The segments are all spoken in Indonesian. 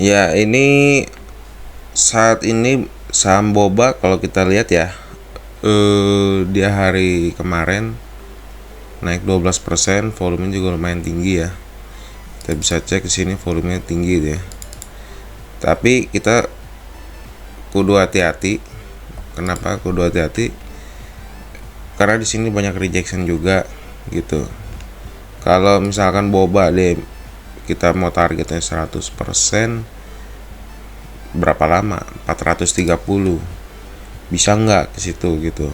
Ya, ini saat ini saham boba kalau kita lihat ya, dia hari kemarin naik 12%, volumenya juga lumayan tinggi ya. Kita bisa cek di sini volumenya tinggi ya. Tapi kita kudu hati-hati. Kenapa kudu hati-hati? Karena di sini banyak rejection juga gitu. Kalau misalkan boba deh kita mau targetnya 100%, berapa lama? 430. Bisa nggak ke situ gitu.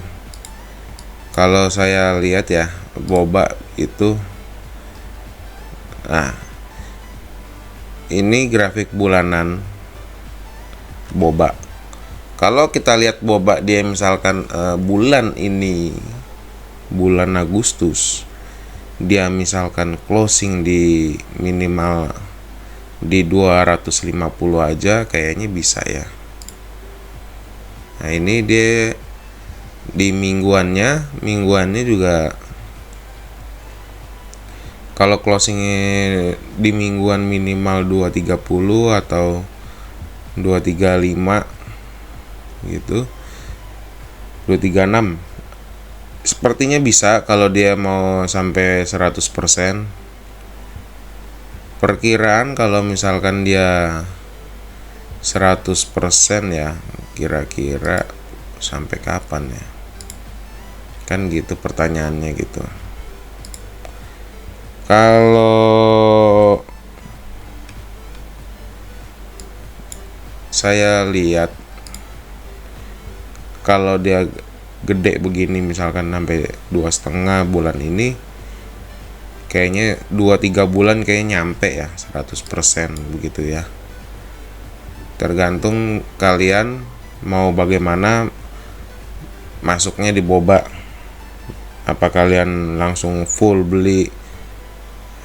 Kalau saya lihat ya, boba itu, nah ini grafik bulanan boba. Kalau kita lihat boba dia misalkan bulan ini, bulan Agustus, dia misalkan closing di minimal di 250 aja kayaknya bisa ya. Nah ini dia di mingguannya juga, kalau closingnya di mingguan minimal 230 atau 235 gitu, 236 sepertinya bisa kalau dia mau sampai 100%. Perkiraan kalau misalkan dia 100% ya, kira-kira sampai kapan ya, kan gitu pertanyaannya gitu. Kalau saya lihat, kalau dia gede begini misalkan sampai 2,5 bulan ini, kayaknya 2-3 bulan kayaknya nyampe ya 100% begitu ya. Tergantung kalian mau bagaimana masuknya di boba. Apa kalian langsung full beli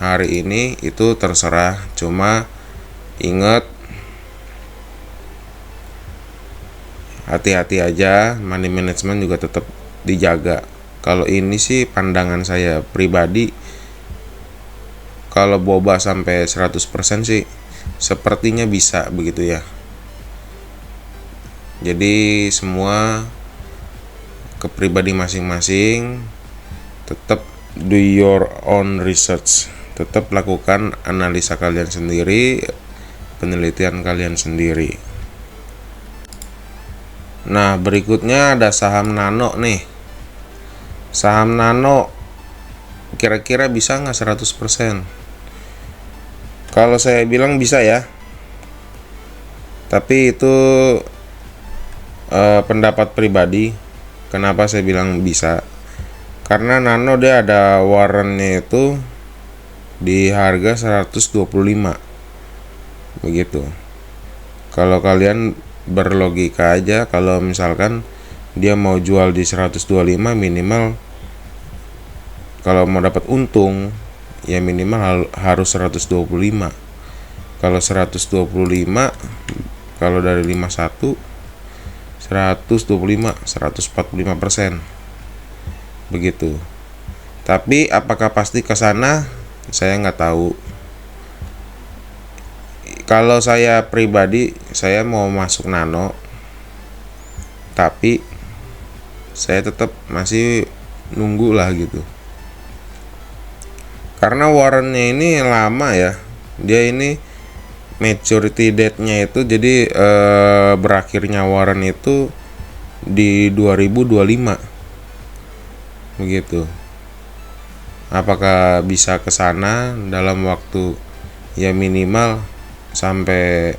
hari ini, itu terserah. Cuma ingat, hati-hati aja, money management juga tetap dijaga. Kalau ini sih pandangan saya pribadi, kalau boba sampai 100% sih sepertinya bisa begitu ya. Jadi semua ke pribadi masing-masing, tetap do your own research, tetap lakukan analisa kalian sendiri, penelitian kalian sendiri. Nah berikutnya ada saham nano nih. Saham nano kira-kira bisa nggak 100%? Kalau saya bilang bisa ya, tapi itu pendapat pribadi. Kenapa saya bilang bisa? Karena nano dia ada warrantnya itu di harga 125 begitu. Kalau kalian berlogika aja, kalau misalkan dia mau jual di 125, minimal kalau mau dapat untung ya minimal harus 125. Kalau 125, kalau dari 51, 125, 145% begitu. Tapi apakah pasti ke sana, saya nggak tahu. Kalau saya pribadi, saya mau masuk nano, tapi saya tetap masih nunggu lah gitu. Karena warrantnya ini lama ya. Dia ini maturity date-nya itu, jadi berakhirnya warrant itu di 2025 begitu. Apakah bisa ke sana dalam waktu ya minimal sampai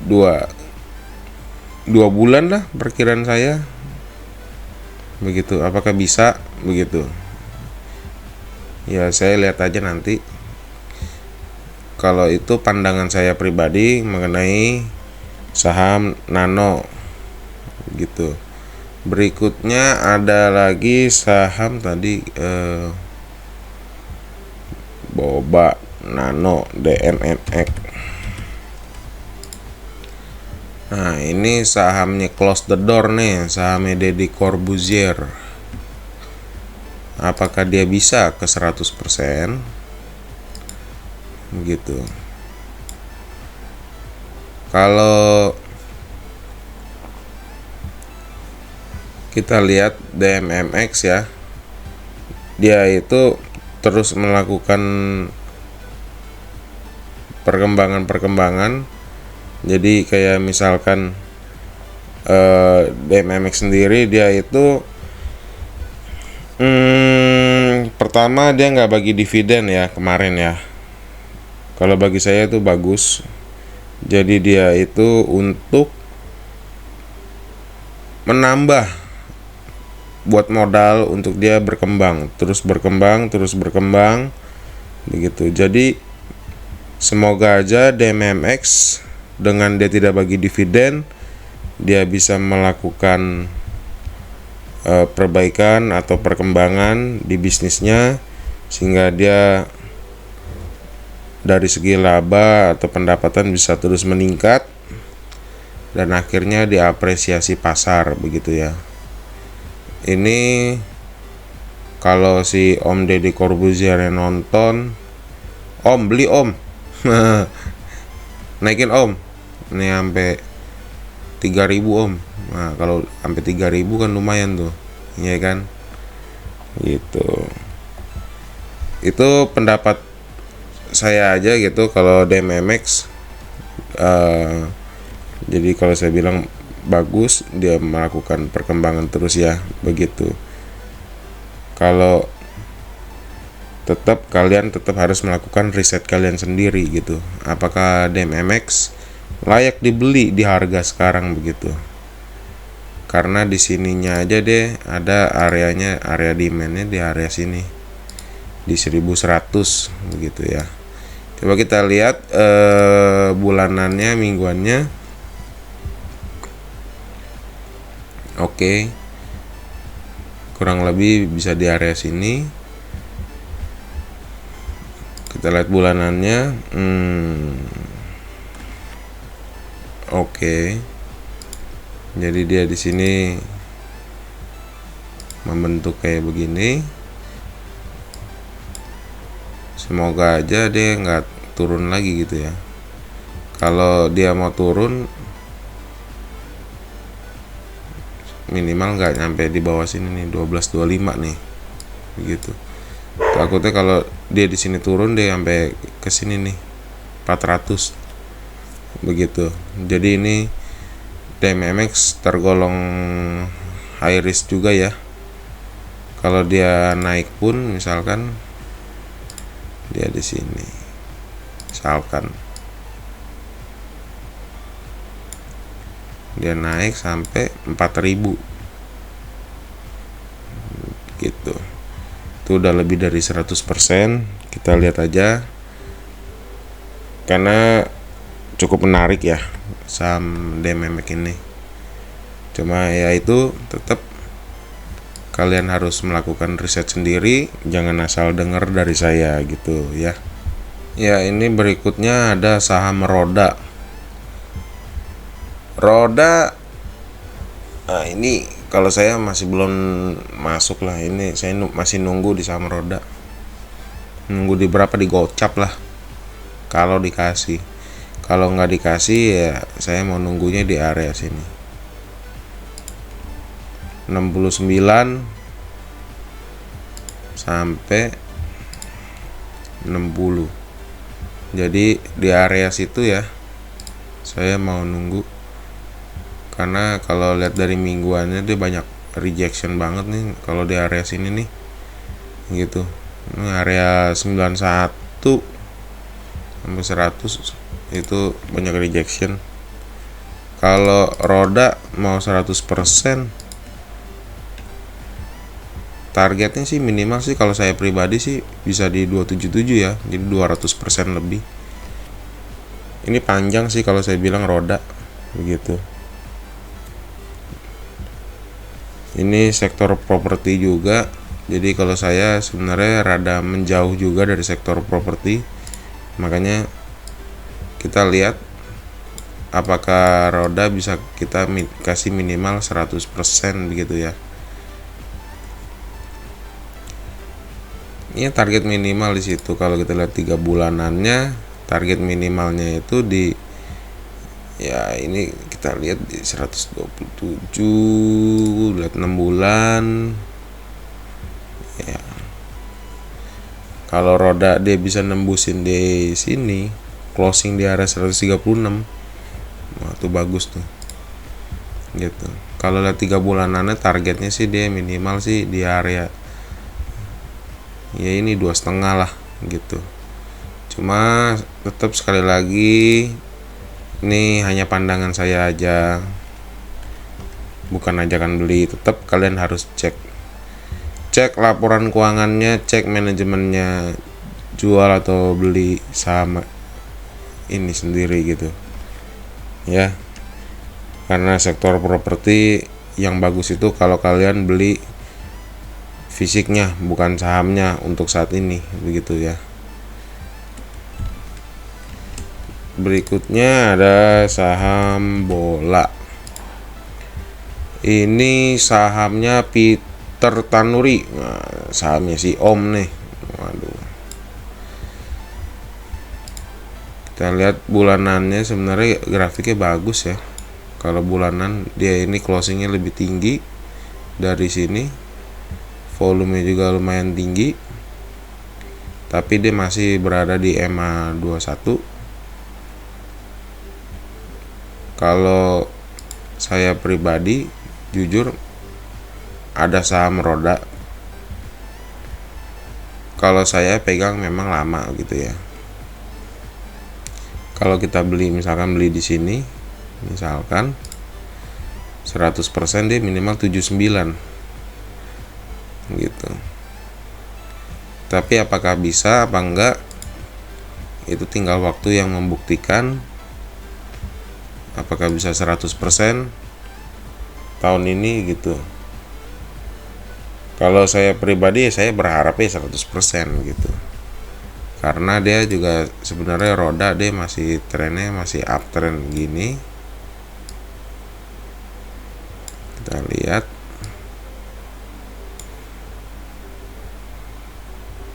2 bulan lah perkiraan saya begitu. Apakah bisa begitu? Ya saya lihat aja nanti. Kalau itu pandangan saya pribadi mengenai saham nano gitu. Berikutnya ada lagi saham tadi boba nano DMNX. Nah ini sahamnya close the door nih, sahamnya Deddy Corbuzier. Apakah dia bisa ke 100% begitu? Kalau kita lihat DMMX ya, dia itu terus melakukan perkembangan. Jadi kayak misalkan DMMX sendiri dia itu pertama dia nggak bagi dividen ya kemarin ya. Kalau bagi saya itu bagus. Jadi dia itu untuk menambah, buat modal untuk dia berkembang begitu. Jadi semoga aja DMMX dengan dia tidak bagi dividen, dia bisa melakukan perbaikan atau perkembangan di bisnisnya, sehingga dia dari segi laba atau pendapatan bisa terus meningkat dan akhirnya diapresiasi pasar begitu ya. Ini kalau si Om Deddy Corbuzier yang nonton, Om beli Om naikin Om, ini sampai 3.000 Om. Nah kalau sampai 3.000 kan lumayan tuh, iya kan, gitu. Itu pendapat saya aja gitu kalau DMMX. Jadi kalau saya bilang bagus, dia melakukan perkembangan terus ya begitu. Kalau kalian tetap harus melakukan riset kalian sendiri gitu, apakah DMMX layak dibeli di harga sekarang begitu. Karena di sininya aja deh ada area demandnya di area sini di 1100 begitu ya. Coba kita lihat bulanannya, mingguannya. Oke. Kurang lebih bisa di area sini. Kita lihat bulanannya. Oke. Jadi dia di sini membentuk kayak begini. Semoga aja dia nggak turun lagi gitu ya. Kalau dia mau turun, minimal nggak nyampe di bawah sini nih, 12.25 nih begitu. Takutnya kalau dia di sini turun, dia sampai ke sini nih 400 begitu. Jadi ini DMMX tergolong high risk juga ya. Kalau dia naik pun, misalkan dia di sini, misalkan dia naik sampai 4.000 gitu, itu udah lebih dari 100%. Kita lihat aja, karena cukup menarik ya saham DMMX ini. Cuma ya itu tetap kalian harus melakukan riset sendiri, jangan asal dengar dari saya gitu ya. Ya, ini berikutnya ada saham Roda. Nah ini kalau saya masih belum masuk lah. Ini saya masih nunggu di saham Roda. Nunggu di berapa, di gocap lah kalau dikasih. Kalau nggak dikasih ya saya mau nunggunya di area sini 69 sampai 60. Jadi di area situ ya saya mau nunggu, karena kalau lihat dari mingguannya dia banyak rejection banget nih kalau di area sini nih gitu. Ini area 91 sampai 100 itu banyak rejection. Kalau Roda mau 100%, targetnya sih minimal sih kalau saya pribadi sih bisa di 277 ya, jadi 200% lebih. Ini panjang sih kalau saya bilang Roda begitu. Ini sektor properti juga, jadi kalau saya sebenarnya rada menjauh juga dari sektor properti, makanya kita lihat apakah Roda bisa kita kasih minimal 100% begitu ya. Ini target minimal di situ. Kalau kita lihat 3 bulanannya, target minimalnya itu di Ya ini kita lihat di 127, lihat 6 bulan ya. Kalau roda dia bisa nembusin di sini, closing di area 136, wah itu bagus tuh gitu. Kalau lihat 3 bulanannya targetnya sih dia minimal sih di area ya ini 2,5 lah gitu. Cuma tetap sekali lagi ini hanya pandangan saya aja, bukan ajakan beli. Tetap kalian harus cek laporan keuangannya, cek manajemennya jual atau beli saham ini sendiri gitu ya. Karena sektor properti yang bagus itu kalau kalian beli fisiknya bukan sahamnya untuk saat ini begitu ya. Berikutnya ada saham bola. Ini sahamnya Peter Tanuri. Nah, sahamnya si Om nih. Waduh. Kita lihat bulanannya sebenarnya grafiknya bagus ya. Kalau bulanan dia ini closingnya lebih tinggi dari sini, volumenya juga lumayan tinggi, tapi dia masih berada di EMA 21. Kalau saya pribadi jujur ada saham roda, kalau saya pegang memang lama gitu ya. Kalau kita beli misalkan beli di sini misalkan 100% dia minimal 79 gitu. Tapi apakah bisa apa enggak itu tinggal waktu yang membuktikan apakah bisa 100% tahun ini gitu. Kalau saya pribadi saya berharapnya 100% gitu. Karena dia juga sebenarnya roda dia masih trennya masih uptrend gini. Kita lihat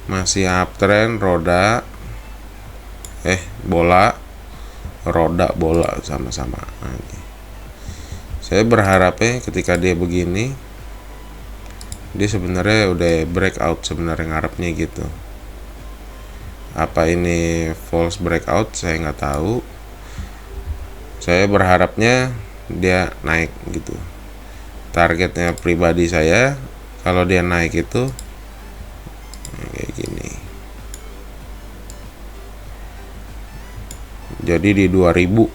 masih uptrend roda bola, roda bola sama-sama. Saya berharapnya ketika dia begini dia sebenarnya udah breakout sebenarnya ngarepnya gitu. Apa ini false breakout saya nggak tahu. Saya berharapnya dia naik gitu. Targetnya pribadi saya kalau dia naik itu kayak gini. Jadi di 2000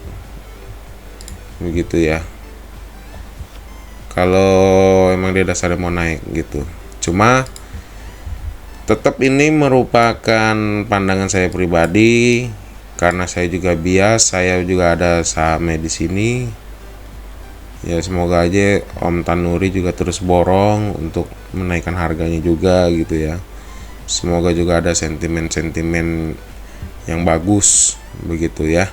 begitu ya. Kalau emang dia dasarnya mau naik gitu. Cuma tetap ini merupakan pandangan saya pribadi karena saya juga bias, saya juga ada sahamnya di sini. Ya semoga aja Om Tanuri juga terus borong untuk menaikkan harganya juga gitu ya. Semoga juga ada sentimen-sentimen yang bagus begitu ya.